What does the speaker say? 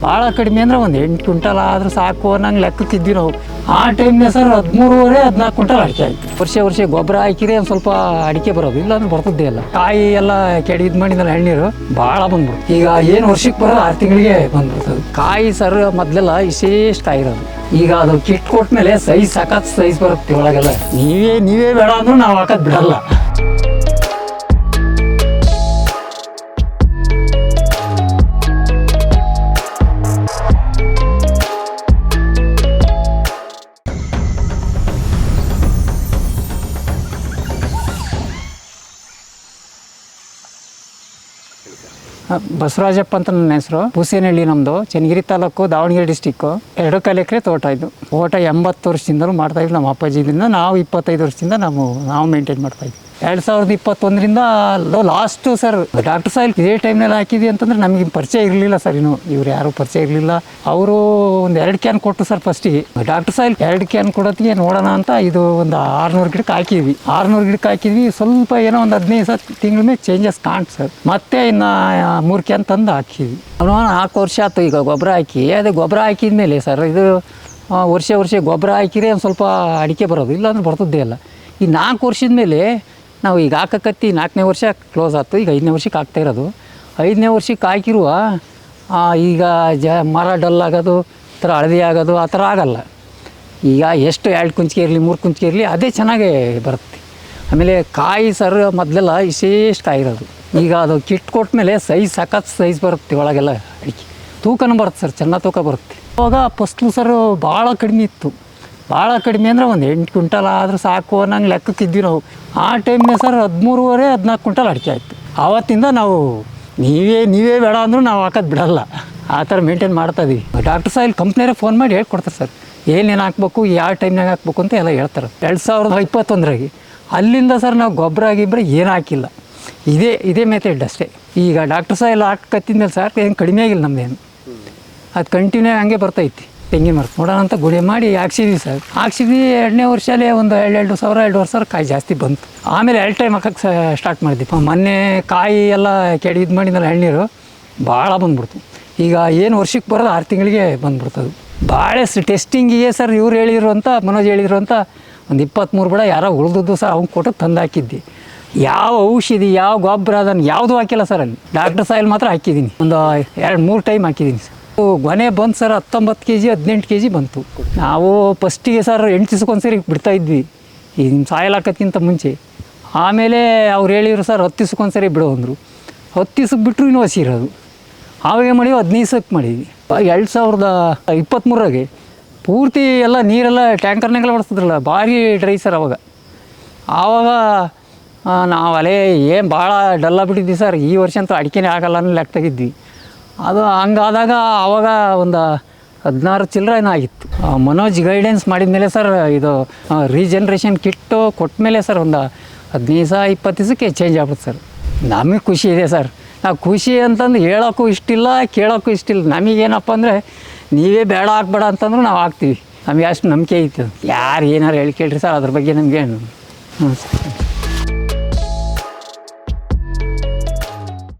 ಭಾಳ ಕಡಿಮೆ ಅಂದರೆ ಒಂದು 8 ಕ್ವಿಂಟಲ್ ಆದರೂ ಸಾಕು ಅನ್ನಂಗೆ ಲೆಕ್ಕಕ್ಕಿದ್ವಿ ನಾವು. ಆ ಟೈಮ್ನೇ ಸರ್ 13.5-14 ಕ್ವಿಂಟಲ್ ಅಡಿಕೆ ಆಯಿತು. ವರ್ಷ ಗೊಬ್ಬರ ಹಾಕಿದ್ರೆ ಒಂದು ಸ್ವಲ್ಪ ಅಡಿಕೆ ಬರೋದು, ಇಲ್ಲಾಂದ್ರೆ ಬರ್ತದ್ದೇ ಇಲ್ಲ. ಕಾಯಿ ಎಲ್ಲ ಕೆಡಿದ್ ಮಾಡಿದ್ಮೇಲೆ ಎಳ್ನೀರು ಭಾಳ ಬಂದ್ಬಿಡ್ತು. ಈಗ ಏನು ವರ್ಷಕ್ಕೆ ಬರೋದು 6 ತಿಂಗಳಿಗೆ ಬಂದ್ಬಿಡ್ತದೆ ಕಾಯಿ ಸರ್. ಮೊದಲೆಲ್ಲ ಇಷ್ಟೇಷ್ಟು ಕಾಯಿ ಇರೋದು, ಈಗ ಅದು ಕಿಟ್ ಕೊಟ್ಮೇಲೆ ಸೈಜ್ ಸಖತ್ ಸೈಜ್ ಬರುತ್ತೆ ಒಳಗೆಲ್ಲ. ನೀವೇ ಬೇಡ ಅಂದ್ರೂ ನಾವು ಹಾಕೋದು ಬಿಡಲ್ಲ. ಬಸವರಾಜಪ್ಪ ಅಂತ ನನ್ನ ಹೆಸರು. ಪೂಸೇನಹಳ್ಳಿ ನಮ್ಮದು, ಚನ್ನಗಿರಿ ತಾಲೂಕು, ದಾವಣಗೆರೆ ಡಿಸ್ಟಿಕ್ಕು. 2 ಎಕರೆ ತೋಟ ಇದು. ತೋಟ 80 ವರ್ಷದಿಂದಲೂ ಮಾಡ್ತಾಯಿದ್ವಿ ನಮ್ಮ ಅಪ್ಪಾಜಿದಿಂದ. ನಾವು 25 ವರ್ಷದಿಂದ ನಾವು ಮೇಂಟೈನ್ ಮಾಡ್ತಾಯಿದ್ವಿ. 2021ರಿಂದ ಲಾಸ್ಟು ಸರ್ ಡಾಕ್ಟರ್ ಸಾಯಿಲ್ ಇದೇ ಟೈಮ್ನಲ್ಲಿ ಹಾಕಿದ್ವಿ ಅಂತಂದ್ರೆ ನಮಗೆ ಪರಿಚಯ ಇರಲಿಲ್ಲ ಸರ್. ಇವ್ರು ಯಾರು ಪರಿಚಯ ಇರಲಿಲ್ಲ. ಅವರು ಒಂದು 2 ಕ್ಯಾನ್ ಕೊಟ್ಟು ಸರ್ ಫಸ್ಟಿಗೆ. ಡಾಕ್ಟರ್ ಸಾಯಿಲ್ 2 ಕ್ಯಾನ್ ಕೊಡೋತ್ತಿಗೆ ನೋಡೋಣ ಅಂತ ಇದು ಒಂದು 600 ಗಿಡಕ್ಕೆ ಹಾಕಿದ್ವಿ. 600 ಗಿಡಕ್ಕೆ ಹಾಕಿದ್ವಿ. ಸ್ವಲ್ಪ ಏನೋ ಒಂದು 15 ತಿಂಗಳ ಮೇಲೆ ಚೇಂಜಸ್ ಕಾಣ್ತು ಸರ್. ಮತ್ತೆ ಇನ್ನು 3 ಕ್ಯಾನ್ ತಂದು ಹಾಕಿದ್ವಿ. 4 ವರ್ಷ ಆಯ್ತು ಈಗ ಗೊಬ್ಬರ ಹಾಕಿ. ಅದೇ ಗೊಬ್ಬರ ಹಾಕಿದ ಮೇಲೆ ಸರ್ ಇದು ವರ್ಷ ಗೊಬ್ಬರ ಹಾಕಿದ್ರೆ ಒಂದು ಸ್ವಲ್ಪ ಅಡಿಕೆ ಬರೋದು, ಇಲ್ಲಾಂದ್ರೆ ಬರ್ತದ್ದೇ ಇಲ್ಲ. ಈ 4 ವರ್ಷದ ಮೇಲೆ ನಾವು ಈಗ ಹಾಕಕತ್ತಿ 4ನೇ ವರ್ಷ ಕ್ಲೋಸ್ ಆಯ್ತು. ಈಗ 5ನೇ ವರ್ಷಕ್ಕೆ ಹಾಕ್ತಾ ಇರೋದು. 5ನೇ ವರ್ಷಕ್ಕೆ ಹಾಕಿರುವ ಈಗ ಮರ ಡಲ್ ಆಗೋದು, ಥರ ಹಳದಿ ಆಗೋದು ಆ ಥರ ಆಗಲ್ಲ. ಈಗ ಎಷ್ಟು 2 ಕುಂಚಿಗೆ ಇರಲಿ 3 ಕುಂಚಿಗೆ ಇರಲಿ ಅದೇ ಚೆನ್ನಾಗೇ ಬರುತ್ತೆ. ಆಮೇಲೆ ಕಾಯಿ ಸರ್ ಮೊದಲೆಲ್ಲ ಇಷ್ಟೇಷ್ಟು ಕಾಯಿ ಇರೋದು, ಈಗ ಅದು ಕಿಟ್ ಕೊಟ್ಮೇಲೆ ಸೈಜ್ ಸಖತ್ ಸೈಜ್ ಬರುತ್ತೆ ಒಳಗೆಲ್ಲ. ಅಡಿಕೆ ತೂಕನೂ ಬರುತ್ತೆ ಸರ್, ಚೆನ್ನಾಗಿ ತೂಕ ಬರುತ್ತೆ. ಅವಾಗ ಫಸ್ಟು ಸರ್ ಭಾಳ ಕಡಿಮೆ ಇತ್ತು. ಭಾಳ ಕಡಿಮೆ ಅಂದರೆ ಒಂದು 8 ಕ್ವಿಂಟಲ್ ಆದರೂ ಸಾಕು ಅನ್ನಂಗೆ ಲೆಕ್ಕಕ್ಕಿದ್ವಿ ನಾವು. ಆ ಟೈಮ್ನೇ ಸರ್ 13.5-14 ಕ್ವಿಂಟಲ್ ಅಡಿಕೆ ಆಯಿತು. ಆವತ್ತಿಂದ ನಾವು ನೀವೇ ಬೇಡ ಅಂದರೂ ನಾವು ಹಾಕೋದು ಬಿಡಲ್ಲ. ಆ ಥರ ಮೇಂಟೈನ್ ಮಾಡ್ತಾಯಿದ್ವಿ. ಡಾಕ್ಟರ್ ಸಾಯಿಲ್ ಕಂಪ್ನಿಯವ್ರೆ ಫೋನ್ ಮಾಡಿ ಹೇಳ್ಕೊಡ್ತಾರೆ ಸರ್, ಏನೇನು ಹಾಕ್ಬೇಕು, ಯಾವ ಟೈಮ್ನಾಗ ಹಾಕ್ಬೇಕು ಅಂತ ಎಲ್ಲ ಹೇಳ್ತಾರೆ. 2021ರಾಗೆ ಅಲ್ಲಿಂದ ಸರ್ ನಾವು ಗೊಬ್ಬರ ಏನು ಹಾಕಿಲ್ಲ. ಇದೇ ಮೆಥಡ್ ಅಷ್ಟೇ. ಈಗ ಡಾಕ್ಟರ್ ಸಾಯಿಲ್ ಹಾಕತ್ತಿದ್ಮೇಲೆ ಸರ್ ಏನು ಕಡಿಮೆ ಆಗಿಲ್ಲ ನಮ್ಮದೇನು. ಅದು ಕಂಟಿನ್ಯೂ ಹಂಗೆ ಬರ್ತೈತಿ. ತೆಂಗಿನ ಮರ ನೋಡೋಣ ಅಂತ ಗುಡಿ ಮಾಡಿ ಹಾಕ್ಸಿದ್ವಿ ಸರ್. ಹಾಕ್ಸಿದ್ವಿ 2ನೇ ವರ್ಷಲ್ಲೇ ಒಂದು 2,000 ಸಾವಿರ ಕಾಯಿ ಜಾಸ್ತಿ ಬಂತು. ಆಮೇಲೆ 2 ಟೈಮ್ ಹಾಕಕ್ಕೆ ಸ್ಟಾರ್ಟ್ ಮಾಡಿದ್ವಿ. ಮೊನ್ನೆ ಕಾಯಿ ಎಲ್ಲ ಕೆಡಿದ್ ಮಾಡಿದ್ಮೇಲೆ ಎಳ್ನೀರು ಭಾಳ ಬಂದ್ಬಿಡ್ತು. ಈಗ ಏನು ವರ್ಷಕ್ಕೆ ಬರೋದು 6 ತಿಂಗಳಿಗೆ ಬಂದ್ಬಿಡ್ತದೆ. ಭಾಳ ಟೆಸ್ಟಿಂಗಿಗೆ ಸರ್ ಇವ್ರು ಹೇಳಿದ್ರು ಅಂತ, ಮನೋಜ್ ಹೇಳಿದ್ರು ಅಂತ ಒಂದು 23 ಬಡ ಯಾರೋ ಉಳಿದದ್ದು ಸರ್ ಅವ್ನು ಕೊಟ್ಟು ತಂದು ಹಾಕಿದ್ದೆ. ಯಾವ ಔಷಧಿ ಯಾವ ಗೊಬ್ಬರ ಅದನ್ನು ಯಾವುದೂ ಹಾಕಿಲ್ಲ ಸರ್. ಅಲ್ಲಿ ಡಾಕ್ಟರ್ ಸಾಯಿಲ್ ಮಾತ್ರ ಹಾಕಿದ್ದೀನಿ. ಒಂದು 2-3 ಟೈಮ್ ಹಾಕಿದ್ದೀನಿ ಸರ್. ಗೊನೆ ಬಂತು ಸರ್ 19 kg 18 kg ಬಂತು. ನಾವು ಫಸ್ಟಿಗೆ ಸರ್ 8 ದಿವ್ಸಕ್ಕೊಂದು ಸರಿ ಬಿಡ್ತಾಯಿದ್ವಿ ಈ ನಿಮ್ಮ ಸಾಯಿಲ್ ಹಾಕೋದ್ಕಿಂತ ಮುಂಚೆ. ಆಮೇಲೆ ಅವ್ರು ಹೇಳಿದ್ರು ಸರ್ 10 ದಿವ್ಸಕ್ಕೊಂದು ಸರಿ ಬಿಡೋ ಅಂದರು. 10 ದಿವ್ಸಕ್ಕೆ ಬಿಟ್ಟರು ಇನ್ನೂ ಹಸಿ ಇರೋದು. ಆವಾಗ ಮಾಡಿವಿ 15 ದಿವ್ಸಕ್ಕೆ ಮಾಡಿದ್ವಿ. 2023ರಾಗೆ ಪೂರ್ತಿ ಎಲ್ಲ ನೀರೆಲ್ಲ ಟ್ಯಾಂಕರ್ನಾಗೆಲ್ಲ ಹೊಡಿಸ್ತಿದ್ರಲ್ಲ, ಭಾರಿ ಡ್ರೈ ಸರ್ ಆವಾಗ ನಾವು ಏನು ಭಾಳ ಡಲ್ಲ ಬಿಟ್ಟಿದ್ವಿ ಸರ್. ಈ ವರ್ಷ ಅಂತೂ ಅಡಿಕೆನೇ ಆಗಲ್ಲ ಅನ್ನೋ ಲೆಕ್ಕ ತೆಗಿದ್ವಿ. ಅದು ಹಂಗಾದಾಗ ಆವಾಗ ಒಂದು 16 ಚಿಲ್ಲರೆ ಏನೋ ಆಗಿತ್ತು. ಮನೋಜ್ ಗೈಡೆನ್ಸ್ ಮಾಡಿದ ಮೇಲೆ ಸರ್ ಇದು ರೀಜನ್ರೇಷನ್ ಕಿಟ್ಟು ಕೊಟ್ಟ ಮೇಲೆ ಸರ್ ಒಂದು 15-20 ದಿವಸಕ್ಕೆ ಚೇಂಜ್ ಆಗ್ಬಿಡುತ್ತೆ ಸರ್. ನಮಗೆ ಖುಷಿ ಇದೆ ಸರ್. ನಾವು ಖುಷಿ ಅಂತಂದು ಹೇಳೋಕ್ಕೂ ಇಷ್ಟಿಲ್ಲ, ಕೇಳೋಕ್ಕೂ ಇಷ್ಟಿಲ್ಲ. ನಮಗೇನಪ್ಪ ಅಂದರೆ ನೀವೇ ಬೇಡ ಹಾಕ್ಬೇಡ ಅಂತಂದ್ರೂ ನಾವು ಹಾಕ್ತೀವಿ. ನಮಗೆ ಅಷ್ಟು ನಂಬಿಕೆ ಐತೆ. ಯಾರು ಏನಾರು ಹೇಳಿ ಕೇಳ್ರಿ ಸರ್, ಅದ್ರ ಬಗ್ಗೆ ನಮಗೇನು. ಹ್ಞೂ ಸರ್.